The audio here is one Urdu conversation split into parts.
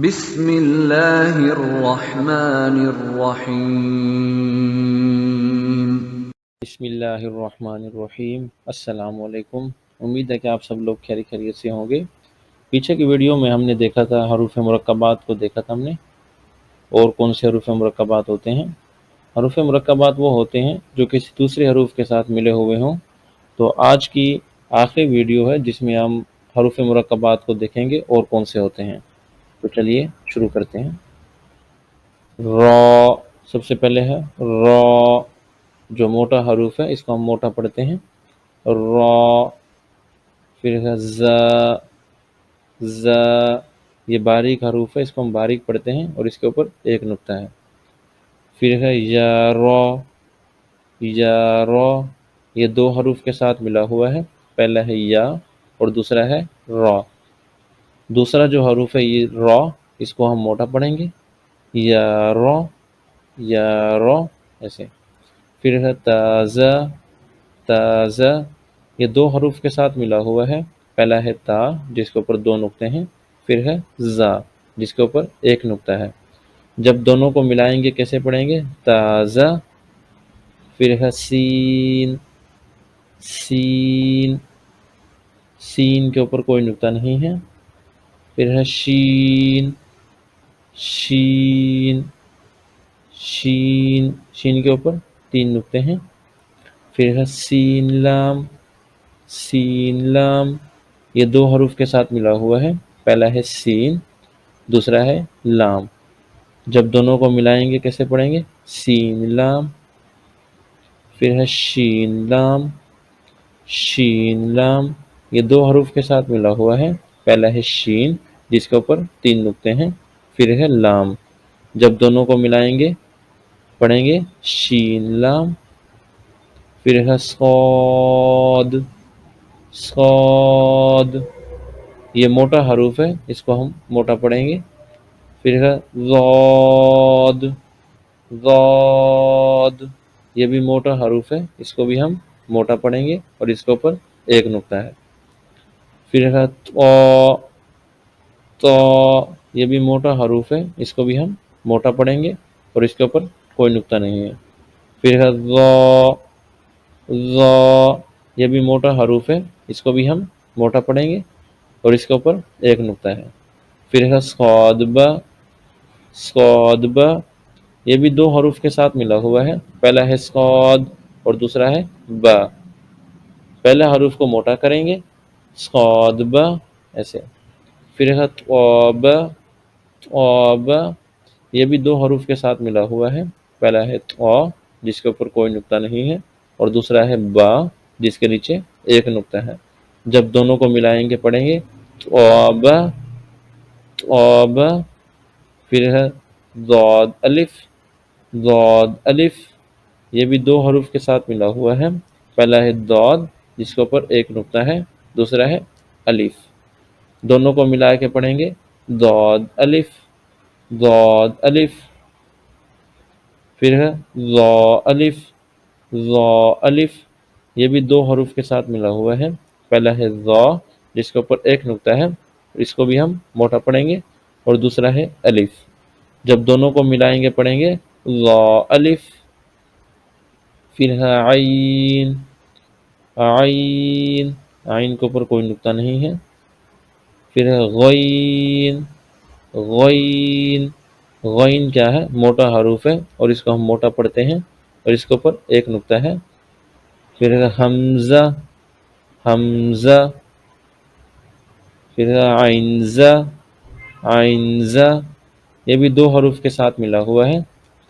بسم اللہ الرحمن الرحیم۔ بسم اللہ الرحمن الرحیم۔ السلام علیکم۔ امید ہے کہ آپ سب لوگ خیریت سے ہوں گے۔ پیچھے کی ویڈیو میں ہم نے دیکھا تھا حروف مرکبات کو دیکھا تھا ہم نے، اور کون سے حروف مرکبات ہوتے ہیں۔ حروف مرکبات وہ ہوتے ہیں جو کسی دوسرے حروف کے ساتھ ملے ہوئے ہوں۔ تو آج کی آخری ویڈیو ہے جس میں ہم حروف مرکبات کو دیکھیں گے اور کون سے ہوتے ہیں۔ تو چلیے شروع کرتے ہیں۔ را سب سے پہلے ہے را، جو موٹا حروف ہے اس کو ہم موٹا پڑھتے ہیں را۔ پھر ہے ز، یہ باریک حروف ہے، اس کو ہم باریک پڑھتے ہیں اور اس کے اوپر ایک نقطہ ہے۔ پھر ہے یا را، یہ دو حروف کے ساتھ ملا ہوا ہے، پہلا ہے یا اور دوسرا ہے را۔ دوسرا جو حروف ہے یہ را، اس کو ہم موٹا پڑھیں گے یا را ایسے۔ پھر ہے تازہ، یہ دو حروف کے ساتھ ملا ہوا ہے، پہلا ہے تا جس کے اوپر دو نقطے ہیں، پھر ہے زا جس کے اوپر ایک نقطہ ہے۔ جب دونوں کو ملائیں گے کیسے پڑھیں گے؟ تازہ۔ پھر ہے سین کے اوپر کوئی نقطہ نہیں ہے۔ پھر ہے شین کے اوپر تین نقطے ہیں۔ پھر ہے سین لام، یہ دو حروف کے ساتھ ملا ہوا ہے، پہلا ہے سین، دوسرا ہے لام۔ جب دونوں کو ملائیں گے کیسے پڑھیں گے؟ سین لام۔ پھر ہے شین لام، یہ دو حروف کے ساتھ ملا ہوا ہے، پہلا ہے شین جس کے اوپر تین نقطے ہیں، پھر ہے لام۔ جب دونوں کو ملائیں گے پڑھیں گے شین لام۔ پھر ہے صاد، یہ موٹا حروف ہے، اس کو ہم موٹا پڑھیں گے۔ پھر ہے ضاد، یہ بھی موٹا حروف ہے، اس کو بھی ہم موٹا پڑھیں گے اور اس کے اوپر ایک نقطہ ہے۔ پھر ہے طا، یہ بھی موٹا حروف ہے، اس کو بھی ہم موٹا پڑھیں گے اور اس کے اوپر کوئی نقطہ نہیں ہے۔ پھر ہے ذا، یہ بھی موٹا حروف ہے، اس کو بھی ہم موٹا پڑھیں گے اور اس کے اوپر ایک نقطہ ہے۔ پھر ہے صاد با، یہ بھی دو حروف کے ساتھ ملا ہوا ہے، پہلا ہے صاد اور دوسرا ہے با۔ پہلا حروف کو موٹا کریں گے صاد با ایسے۔ پھر ہے طاب، یہ بھی دو حروف کے ساتھ ملا ہوا ہے، پہلا ہے طا جس کے اوپر کوئی نقطہ نہیں ہے اور دوسرا ہے با جس کے نیچے ایک نقطہ ہے۔ جب دونوں کو ملائیں گے پڑھیں گے طاب۔ پھر ہے ضاد الف، یہ بھی دو حروف کے ساتھ ملا ہوا ہے، پہلا ہے ضاد جس کے اوپر ایک نقطہ ہے، دوسرا ہے الف۔ دونوں کو ملا کے پڑھیں گے ضاد الف۔ پھر ہے ضا الف، یہ بھی دو حروف کے ساتھ ملا ہوا ہے، پہلا ہے ضا جس کے اوپر ایک نقطہ ہے، اس کو بھی ہم موٹا پڑھیں گے اور دوسرا ہے الف۔ جب دونوں کو ملائیں گے پڑھیں گے ضا الف۔ پھر ہے عین کے اوپر کوئی نقطہ نہیں ہے۔ پھر ہے غین کیا ہے؟ موٹا حروف ہے اور اس کو ہم موٹا پڑھتے ہیں اور اس کے اوپر ایک نقطہ ہے۔ پھر ہے حمزہ، پھر ہے عینزہ، یہ بھی دو حروف کے ساتھ ملا ہوا ہے،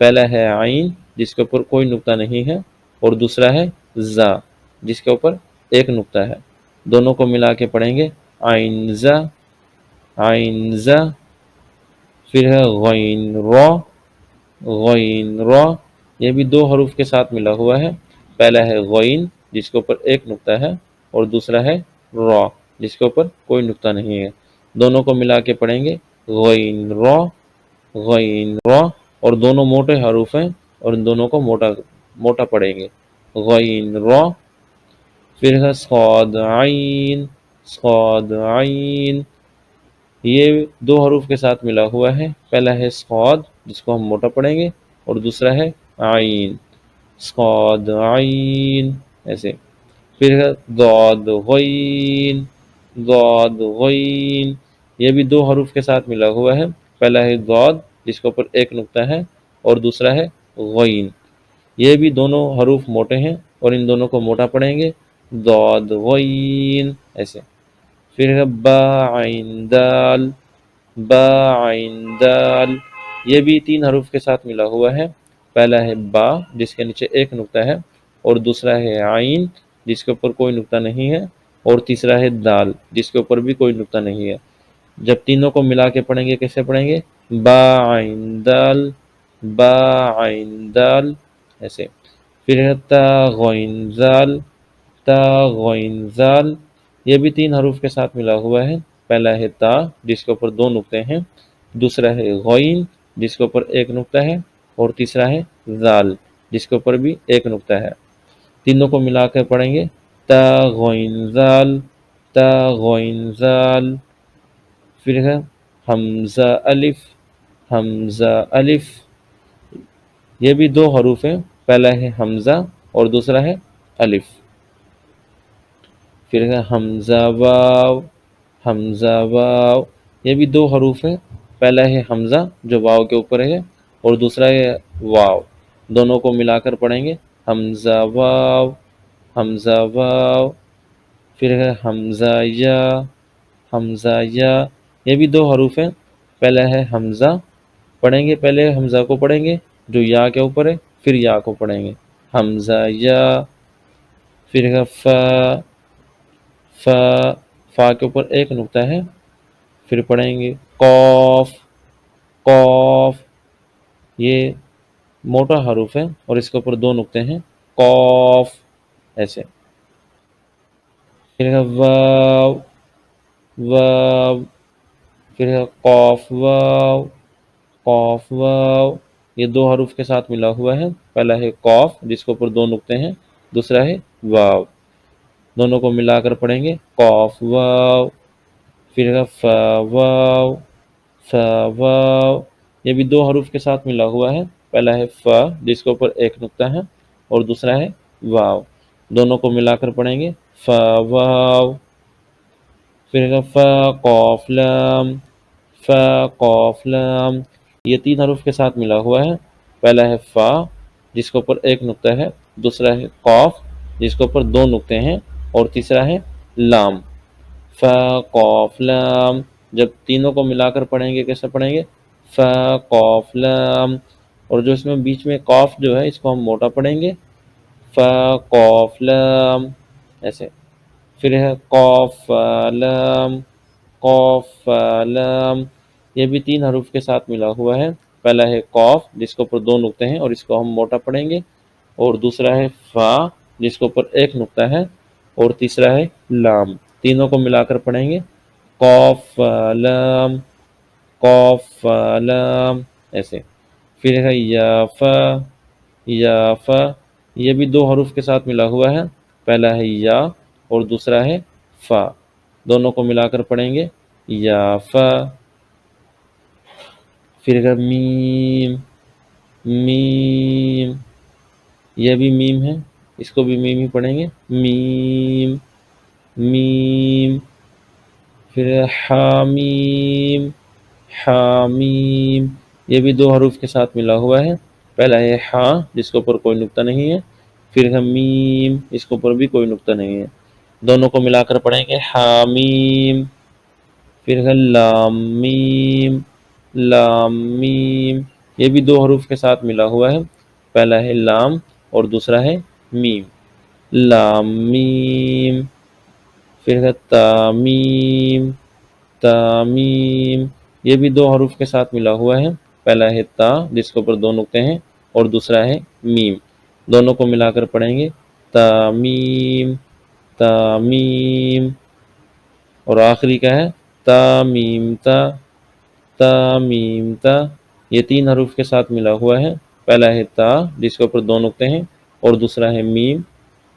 پہلا ہے عین جس کے اوپر کوئی نقطہ نہیں ہے اور دوسرا ہے زا جس کے اوپر ایک نقطہ ہے۔ دونوں کو ملا کے پڑھیں گے عینزہ۔ پھر ہے غین را، یہ بھی دو حروف کے ساتھ ملا ہوا ہے، پہلا ہے غین جس کے اوپر ایک نقطہ ہے اور دوسرا ہے را جس کے اوپر کوئی نقطہ نہیں ہے۔ دونوں کو ملا کے پڑھیں گے غین را، اور دونوں موٹے حروف ہیں اور ان دونوں کو موٹا پڑھیں گے غین را۔ پھر ہے صاد عین، یہ دو حروف کے ساتھ ملا ہوا ہے، پہلا ہے صاد جس کو ہم موٹا پڑھیں گے، اور دوسرا ہے عین، صاد عین ایسے. پھر ہے ضاد غین، ضاد غین، یہ بھی دو حروف کے ساتھ ملا ہوا ہے، پہلا ہے ضاد جس کے اوپر ایک نقطہ ہے، اور دوسرا ہے غین. یہ بھی دونوں حروف موٹے ہیں اور ان دونوں کو موٹا پڑھیں گے، ضاد غین ایسے. پھر ہے با عین دال، با عین دال، یہ بھی تین حروف کے ساتھ ملا ہوا ہے، پہلا ہے با جس کے نیچے ایک نقطہ ہے، اور دوسرا ہے عین جس کے اوپر کوئی نقطہ نہیں ہے، اور تیسرا ہے دال جس کے اوپر بھی کوئی نقطہ نہیں ہے. جب تینوں کو ملا کے پڑھیں گے کیسے پڑھیں گے؟ با عین دال، با عین دال ایسے. پھر ہے تا غین زال، تا غین زال، یہ بھی تین حروف کے ساتھ ملا ہوا ہے، پہلا ہے تا جس کے اوپر دو نقطے ہیں، دوسرا ہے غین جس کے اوپر ایک نقطہ ہے، اور تیسرا ہے زال جس کے اوپر بھی ایک نقطہ ہے. تینوں کو ملا کر پڑھیں گے تا غین زال، تا غین زال. پھر ہے حمزہ الف، حمزہ الف، یہ بھی دو حروف ہیں، پہلا ہے حمزہ اور دوسرا ہے الف. پھر ہے حمزہ واو، حمزہ واو، یہ بھی دو حروف ہیں، پہلا ہے حمزہ جو واو کے اوپر ہے، اور دوسرا ہے واو، دونوں کو ملا کر پڑھیں گے حمزہ واو، حمزہ واو. پھر ہے حمزہ یا، حمزہ یا، یہ بھی دو حروف ہیں، پہلا ہے حمزہ، پڑھیں گے پہلے حمزہ کو پڑھیں گے جو یا کے اوپر ہے، پھر یا کو پڑھیں گے حمزہ یا. پھر ہے فا، فا، فا کے اوپر ایک نقطہ ہے، پھر پڑھیں گے قوف، قوف، یہ موٹا حروف ہے اور اس کے اوپر دو نقطے ہیں، قوف ایسے. پھر ہے واو، واو، پھر ہے قاف واو، قاف واو، یہ دو حروف کے ساتھ ملا ہوا ہے، پہلا ہے قاف جس کے اوپر دو نقطے ہیں، دوسرا ہے واو، دونوں کو ملا کر پڑھیں گے قاف واو. پھر ہے فا واو، فا واو، یہ بھی دو حروف کے ساتھ ملا ہوا ہے، پہلا ہے فا جس کے اوپر ایک نقطہ ہے، اور دوسرا ہے واو، دونوں کو ملا کر پڑھیں گے فا واو. پھر ہے فا قاف لام، فا قاف لام، یہ تین حروف کے ساتھ ملا ہوا ہے، پہلا ہے فا جس کے اوپر ایک نقطہ ہے، دوسرا ہے قاف جس کے اوپر دو نقطے ہیں، اور تیسرا ہے لام، فا قاف لام. جب تینوں کو ملا کر پڑھیں گے کیسے پڑھیں گے؟ فا قاف لام، اور جو اس میں بیچ میں قاف جو ہے اس کو ہم موٹا پڑھیں گے فا قاف لام ایسے. پھر ہے قاف لام، قاف لام، یہ بھی تین حروف کے ساتھ ملا ہوا ہے، پہلا ہے قاف جس کے اوپر دو نقطے ہیں اور اس کو ہم موٹا پڑھیں گے، اور دوسرا ہے فا جس کے اوپر ایک نقطہ ہے، اور تیسرا ہے لام، تینوں کو ملا کر پڑھیں گے قاف لام، قاف لام ایسے. پھر ہے یا فا، یا فا، یہ بھی دو حروف کے ساتھ ملا ہوا ہے، پہلا ہے یا اور دوسرا ہے فا، دونوں کو ملا کر پڑھیں گے یا فا. پھر ہے میم، میم، یہ بھی میم ہے، اس کو بھی میم ہی پڑھیں گے میم، میم. پھر ہے حامیم، حامیم، یہ بھی دو حروف کے ساتھ ملا ہوا ہے، پہلا ہے ہاں جس کے اوپر کوئی نقطہ نہیں ہے، پھر ہے میم اس کے اوپر بھی کوئی نقطہ نہیں ہے، دونوں کو ملا کر پڑھیں گے حامیم. پھر ہے لام میم، لام میم، یہ بھی دو حروف کے ساتھ ملا ہوا ہے، پہلا ہے لام اور دوسرا ہے میم، لام میم. پھر ہے تامیم، تامیم، یہ بھی دو حروف کے ساتھ ملا ہوا ہے، پہلا ہے تا جس کے اوپر دو نقطے ہیں، اور دوسرا ہے میم، دونوں کو ملا کر پڑھیں گے تامیم، تامیم. اور آخری کا ہے تامیم تا، تامیم تا، یہ تین حروف کے ساتھ ملا ہوا ہے، پہلا ہے تا جس کے اوپر دو نقطے ہیں، اور دوسرا ہے میم،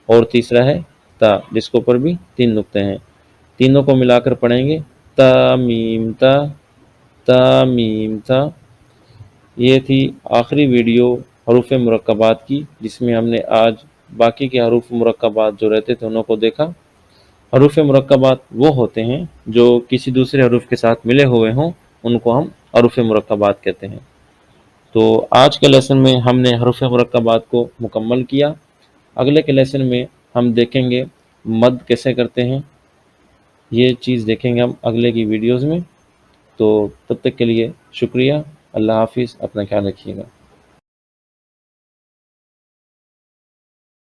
اور تیسرا ہے تا جس کے اوپر بھی تین نقطے ہیں، تینوں کو ملا کر پڑھیں گے تا میم تا، تا میم تا۔ یہ تھی آخری ویڈیو حروف مرکبات کی، جس میں ہم نے آج باقی کے حروف مرکبات جو رہتے تھے انہوں کو دیکھا۔ حروف مرکبات وہ ہوتے ہیں جو کسی دوسرے حروف کے ساتھ ملے ہوئے ہوں، ان کو ہم حروف مرکبات کہتے ہیں۔ تو آج کے لیسن میں ہم نے حروف مرکبات کو مکمل کیا۔ اگلے کے لیسن میں ہم دیکھیں گے مد کیسے کرتے ہیں، یہ چیز دیکھیں گے ہم اگلے کی ویڈیوز میں۔ تو تب تک کے لیے شکریہ، اللہ حافظ، اپنا خیال رکھیے گا۔